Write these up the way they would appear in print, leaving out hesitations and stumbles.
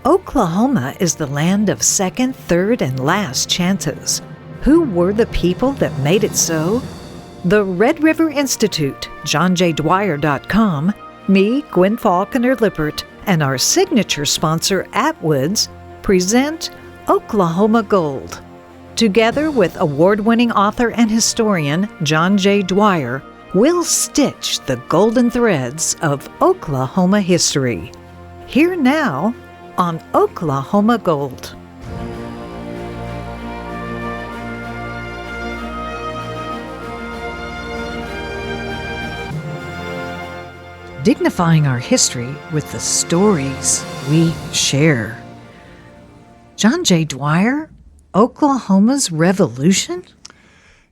Oklahoma is the land of second, third, and last chances. Who were the people that made it so? The Red River Institute, JohnJDwyer.com, me, Gwen Faulconer Lippert, and our signature sponsor, Atwoods, present Oklahoma Gold. Together with award-winning author and historian John J. Dwyer, we'll stitch the golden threads of Oklahoma history. Here now on Oklahoma Gold. Dignifying our history with the stories we share. John J. Dwyer, Oklahoma's Revolution?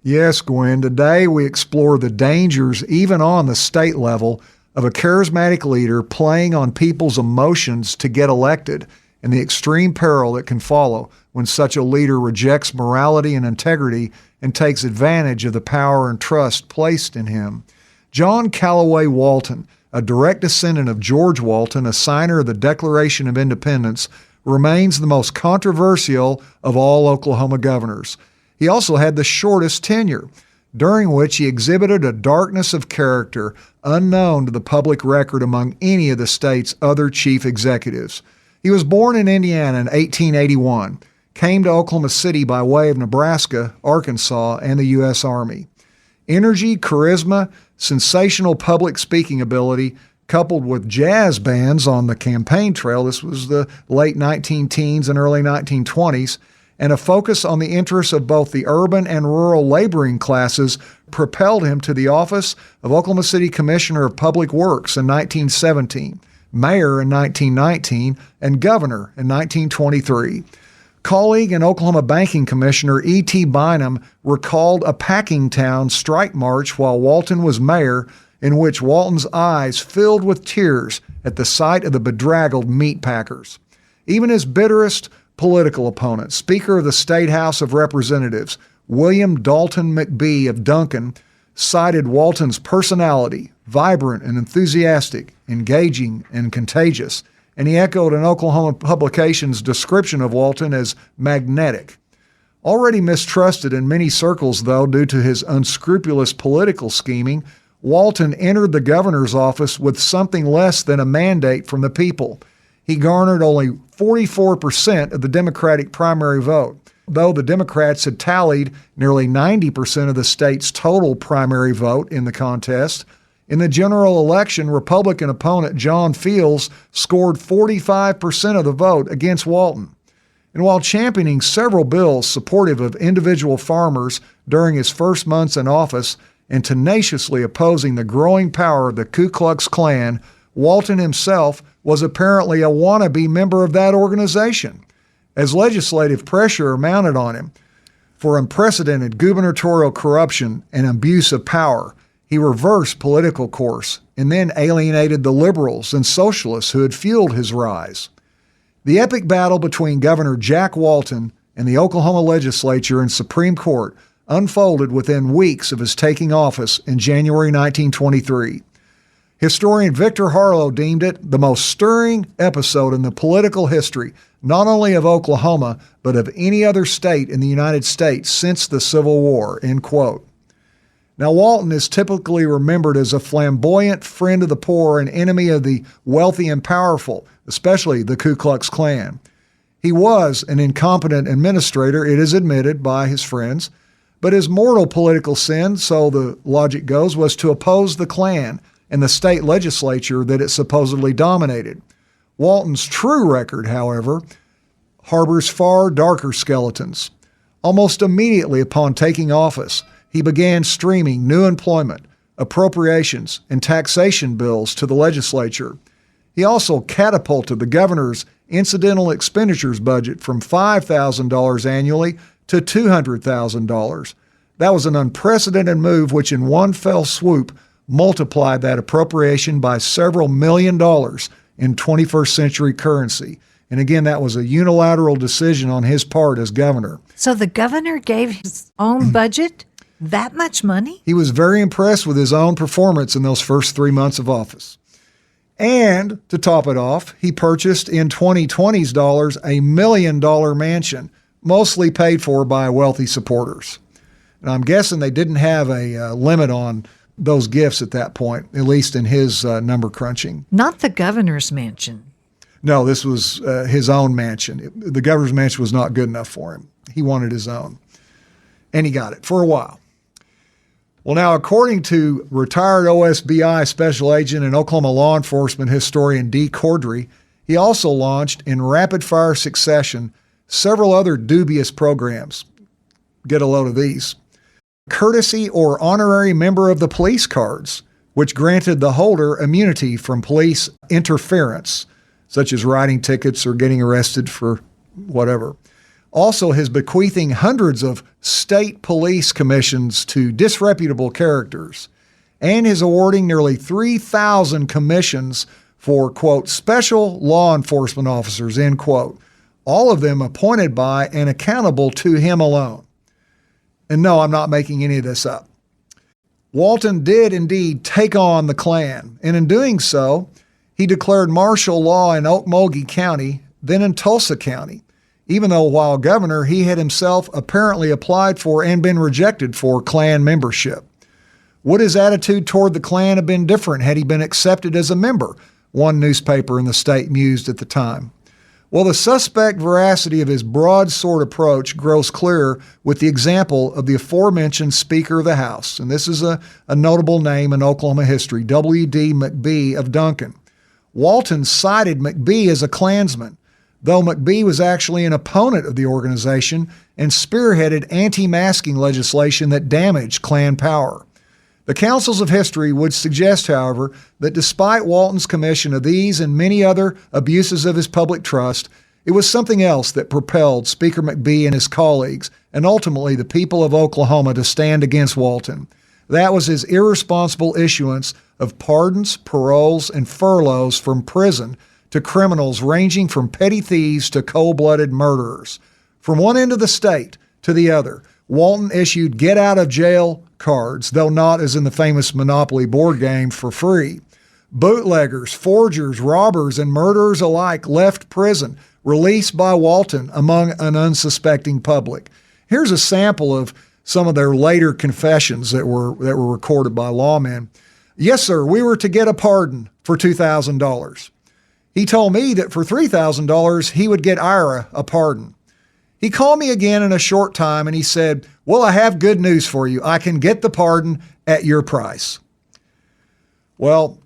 Yes, Gwen. Today we explore the dangers, even on the state level, of a charismatic leader playing on people's emotions to get elected, and the extreme peril that can follow when such a leader rejects morality and integrity and takes advantage of the power and trust placed in him. John Callaway Walton, a direct descendant of George Walton, a signer of the Declaration of Independence, remains the most controversial of all Oklahoma governors. He also had the shortest tenure, during which he exhibited a darkness of character unknown to the public record among any of the state's other chief executives. He was born in Indiana in 1881, came to Oklahoma City by way of Nebraska, Arkansas, and the U.S. Army. Energy, charisma, sensational public speaking ability, coupled with jazz bands on the campaign trail, this was the late 19-teens and early 1920s, and a focus on the interests of both the urban and rural laboring classes propelled him to the office of Oklahoma City Commissioner of Public Works in 1917, mayor in 1919, and governor in 1923. Colleague and Oklahoma Banking Commissioner E.T. Bynum recalled a packing town strike march while Walton was mayor, in which Walton's eyes filled with tears at the sight of the bedraggled meat packers. Even his bitterest political opponent, Speaker of the State House of Representatives, William Dalton McBee of Duncan, cited Walton's personality, vibrant and enthusiastic, engaging and contagious, and he echoed an Oklahoma publication's description of Walton as magnetic. Already mistrusted in many circles, though, due to his unscrupulous political scheming, Walton entered the governor's office with something less than a mandate from the people. He garnered only 44% of the Democratic primary vote, though the Democrats had tallied nearly 90% of the state's total primary vote in the contest. In the general election, Republican opponent John Fields scored 45% of the vote against Walton. And while championing several bills supportive of individual farmers during his first months in office and tenaciously opposing the growing power of the Ku Klux Klan, Walton himself was apparently a wannabe member of that organization. As legislative pressure mounted on him for unprecedented gubernatorial corruption and abuse of power, he reversed political course and then alienated the liberals and socialists who had fueled his rise. The epic battle between Governor Jack Walton and the Oklahoma legislature and Supreme Court unfolded within weeks of his taking office in January 1923. Historian Victor Harlow deemed it the most stirring episode in the political history, not only of Oklahoma, but of any other state in the United States since the Civil War, end quote. Now, Walton is typically remembered as a flamboyant friend of the poor and enemy of the wealthy and powerful, especially the Ku Klux Klan. He was an incompetent administrator, it is admitted by his friends, but his mortal political sin, so the logic goes, was to oppose the Klan and the state legislature that it supposedly dominated. Walton's true record, however, harbors far darker skeletons. Almost immediately upon taking office, he began streaming new employment, appropriations, and taxation bills to the legislature. He also catapulted the governor's incidental expenditures budget from $5,000 annually to $200,000. That was an unprecedented move which in one fell swoop multiplied that appropriation by several $1 million in 21st century currency. And again, that was a unilateral decision on his part as governor. So the governor gave his own budget that much money? He was very impressed with his own performance in those first 3 months of office. And to top it off, he purchased in 2020's dollars a $1 million mansion, mostly paid for by wealthy supporters. And I'm guessing they didn't have a limit on those gifts at that point, at least in his number crunching. Not the governor's mansion. No, this was his own mansion. The governor's mansion was not good enough for him. He wanted his own. And he got it for a while. Well, now, according to retired OSBI special agent and Oklahoma law enforcement historian Dee Cordry, he also launched in rapid-fire succession several other dubious programs. Get a load of these. Courtesy or honorary member of the police cards, which granted the holder immunity from police interference, such as writing tickets or getting arrested for whatever. Also, his bequeathing hundreds of state police commissions to disreputable characters, and his awarding nearly 3,000 commissions for, quote, special law enforcement officers, end quote, all of them appointed by and accountable to him alone. And no, I'm not making any of this up. Walton did indeed take on the Klan, and in doing so, he declared martial law in Okmulgee County, then in Tulsa County, even though while governor, he had himself apparently applied for and been rejected for Klan membership. Would his attitude toward the Klan have been different had he been accepted as a member? One newspaper in the state mused at the time. Well, the suspect veracity of his broadsword approach grows clearer with the example of the aforementioned Speaker of the House, and this is a notable name in Oklahoma history, W.D. McBee of Duncan. Walton cited McBee as a Klansman, though McBee was actually an opponent of the organization and spearheaded anti-masking legislation that damaged Klan power. The councils of history would suggest, however, that despite Walton's commission of these and many other abuses of his public trust, it was something else that propelled Speaker McBee and his colleagues, and ultimately the people of Oklahoma, to stand against Walton. That was his irresponsible issuance of pardons, paroles, and furloughs from prison to criminals ranging from petty thieves to cold-blooded murderers. From one end of the state to the other, Walton issued get-out-of-jail cards, though not as in the famous Monopoly board game, for free. Bootleggers, forgers, robbers, and murderers alike left prison, released by Walton among an unsuspecting public. Here's a sample of some of their later confessions that were recorded by lawmen. Yes, sir, we were to get a pardon for $2,000. He told me that for $3,000, he would get Ira a pardon. He called me again in a short time and he said, well, I have good news for you. I can get the pardon at your price. Well,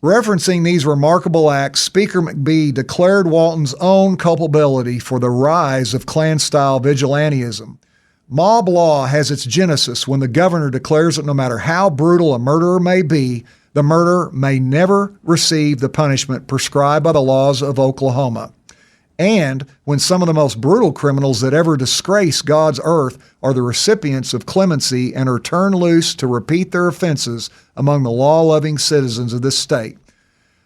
referencing these remarkable acts, Speaker McBee declared Walton's own culpability for the rise of Klan-style vigilantism. Mob law has its genesis when the governor declares that no matter how brutal a murderer may be, the murderer may never receive the punishment prescribed by the laws of Oklahoma. And when some of the most brutal criminals that ever disgrace God's earth are the recipients of clemency and are turned loose to repeat their offenses among the law-loving citizens of this state.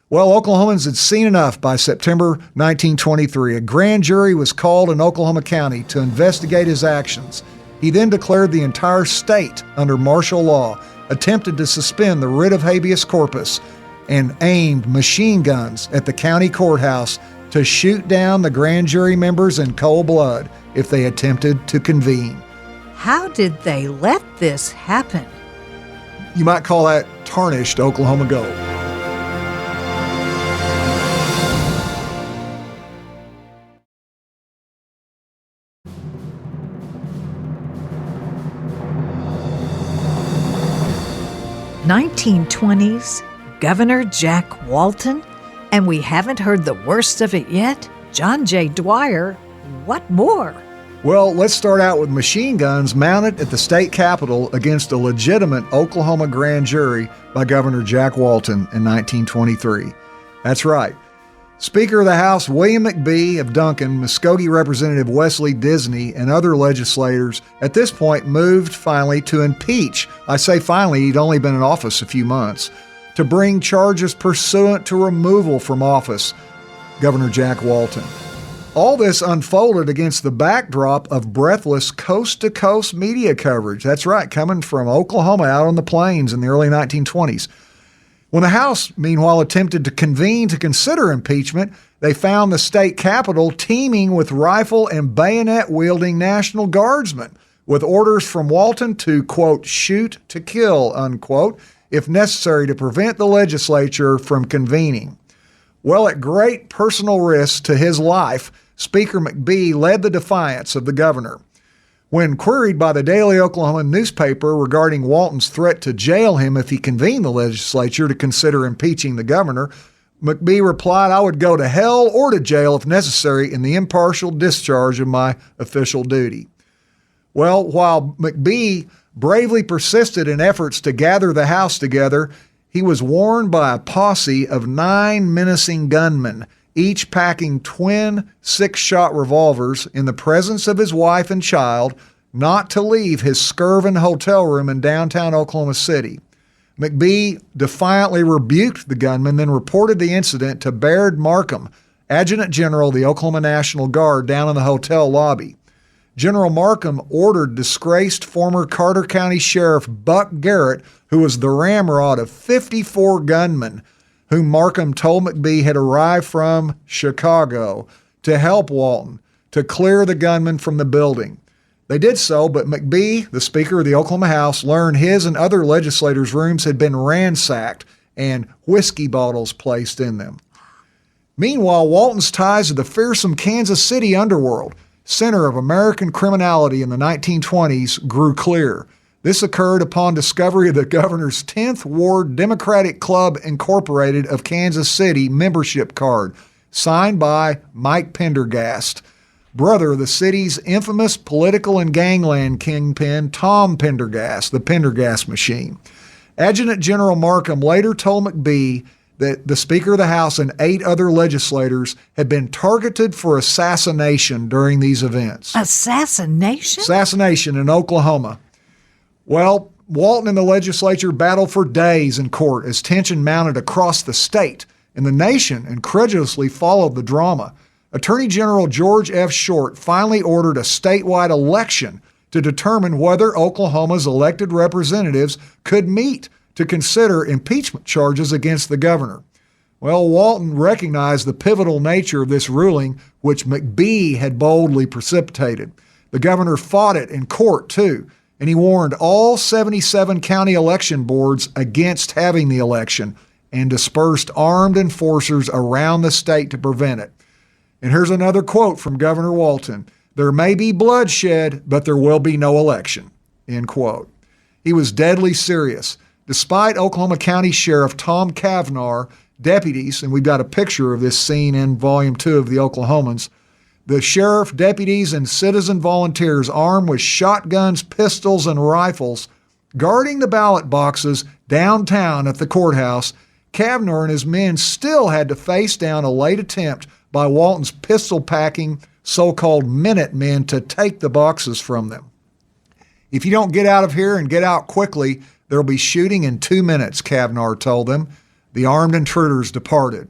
Well, Oklahomans had seen enough by September 1923. A grand jury was called in Oklahoma County to investigate his actions. He then declared the entire state under martial law, attempted to suspend the writ of habeas corpus, and aimed machine guns at the county courthouse to shoot down the grand jury members in cold blood if they attempted to convene. How did they let this happen? You might call that tarnished Oklahoma gold. (1920s) Governor Jack Walton? And we haven't heard the worst of it yet? John J. Dwyer, what more? Well, let's start out with machine guns mounted at the state capitol against a legitimate Oklahoma grand jury by Governor Jack Walton in 1923. That's right. Speaker of the House William McBee of Duncan, Muskogee Representative Wesley Disney, and other legislators at this point moved finally to impeach. I say finally, he'd only been in office a few months. To bring charges pursuant to removal from office, Governor Jack Walton. All this unfolded against the backdrop of breathless coast-to-coast media coverage. That's right, coming from Oklahoma out on the plains in the early 1920s. When the House, meanwhile, attempted to convene to consider impeachment, they found the state capitol teeming with rifle and bayonet-wielding National Guardsmen, with orders from Walton to, quote, shoot to kill, unquote, if necessary to prevent the legislature from convening. Well, at great personal risk to his life, Speaker McBee led the defiance of the governor. When queried by the Daily Oklahoma newspaper regarding Walton's threat to jail him if he convened the legislature to consider impeaching the governor, McBee replied, "I would go to hell or to jail if necessary in the impartial discharge of my official duty." Well, while McBee bravely persisted in efforts to gather the House together, he was warned by a posse of 9 menacing gunmen, each packing twin 6-shot revolvers in the presence of his wife and child, not to leave his skirvin hotel room in downtown Oklahoma City. McBee defiantly rebuked the gunmen, then reported the incident to Baird Markham, Adjutant General of the Oklahoma National Guard, down in the hotel lobby. General Markham ordered disgraced former Carter County Sheriff Buck Garrett, who was the ramrod of 54 gunmen, whom Markham told McBee had arrived from Chicago, to help Walton to clear the gunmen from the building. They did so, but McBee, the Speaker of the Oklahoma House, learned his and other legislators' rooms had been ransacked and whiskey bottles placed in them. Meanwhile, Walton's ties to the fearsome Kansas City underworld, center of American criminality in the 1920s, grew clear. This occurred upon discovery of the governor's 10th Ward Democratic Club Incorporated of Kansas City membership card, signed by Mike Pendergast, brother of the city's infamous political and gangland kingpin Tom Pendergast, the Pendergast machine. Adjutant General Markham later told McBee that the Speaker of the House and 8 other legislators had been targeted for assassination during these events. Assassination? Assassination in Oklahoma. Well, Walton and the legislature battled for days in court as tension mounted across the state, and the nation incredulously followed the drama. Attorney General George F. Short finally ordered a statewide election to determine whether Oklahoma's elected representatives could meet to consider impeachment charges against the governor. Well, Walton recognized the pivotal nature of this ruling, which McBee had boldly precipitated. The governor fought it in court, too, and he warned all 77 county election boards against having the election and dispersed armed enforcers around the state to prevent it. And here's another quote from Governor Walton: "There may be bloodshed, but there will be no election," end quote. He was deadly serious. Despite Oklahoma County Sheriff Tom Cavnar, deputies, and we've got a picture of this scene in Volume 2 of the Oklahomans, the sheriff, deputies, and citizen volunteers armed with shotguns, pistols, and rifles guarding the ballot boxes downtown at the courthouse, Cavnar and his men still had to face down a late attempt by Walton's pistol-packing so-called Minutemen to take the boxes from them. "If you don't get out of here and get out quickly, there'll be shooting in 2 minutes," Cavnar told them. The armed intruders departed.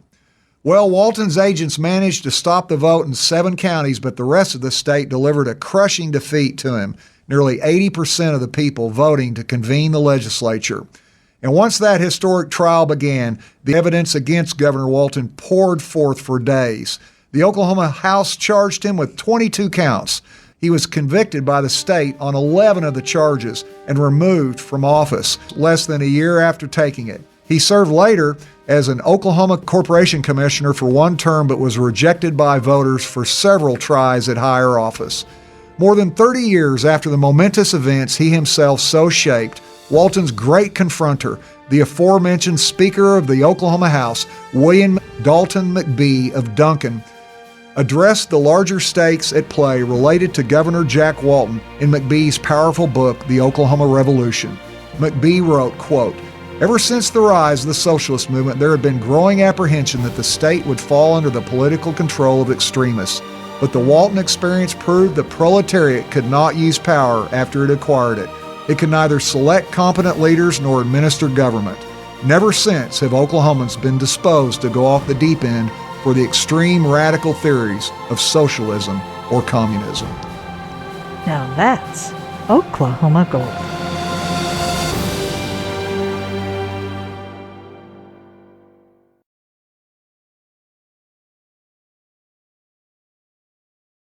Well, Walton's agents managed to stop the vote in 7 counties, but the rest of the state delivered a crushing defeat to him, nearly 80% of the people voting to convene the legislature. And once that historic trial began, the evidence against Governor Walton poured forth for days. The Oklahoma House charged him with 22 counts. He was convicted by the state on 11 of the charges and removed from office less than a year after taking it. He served later as an Oklahoma Corporation Commissioner for 1 term, but was rejected by voters for several tries at higher office. More than 30 years after the momentous events he himself so shaped, Walton's great confronter, the aforementioned Speaker of the Oklahoma House, William Dalton McBee of Duncan, addressed the larger stakes at play related to Governor Jack Walton in McBee's powerful book, The Oklahoma Revolution. McBee wrote, quote, "Ever since the rise of the socialist movement, there had been growing apprehension that the state would fall under the political control of extremists. But the Walton experience proved the proletariat could not use power after it acquired it. It could neither select competent leaders nor administer government. Never since have Oklahomans been disposed to go off the deep end for the extreme radical theories of socialism or communism." Now that's Oklahoma gold.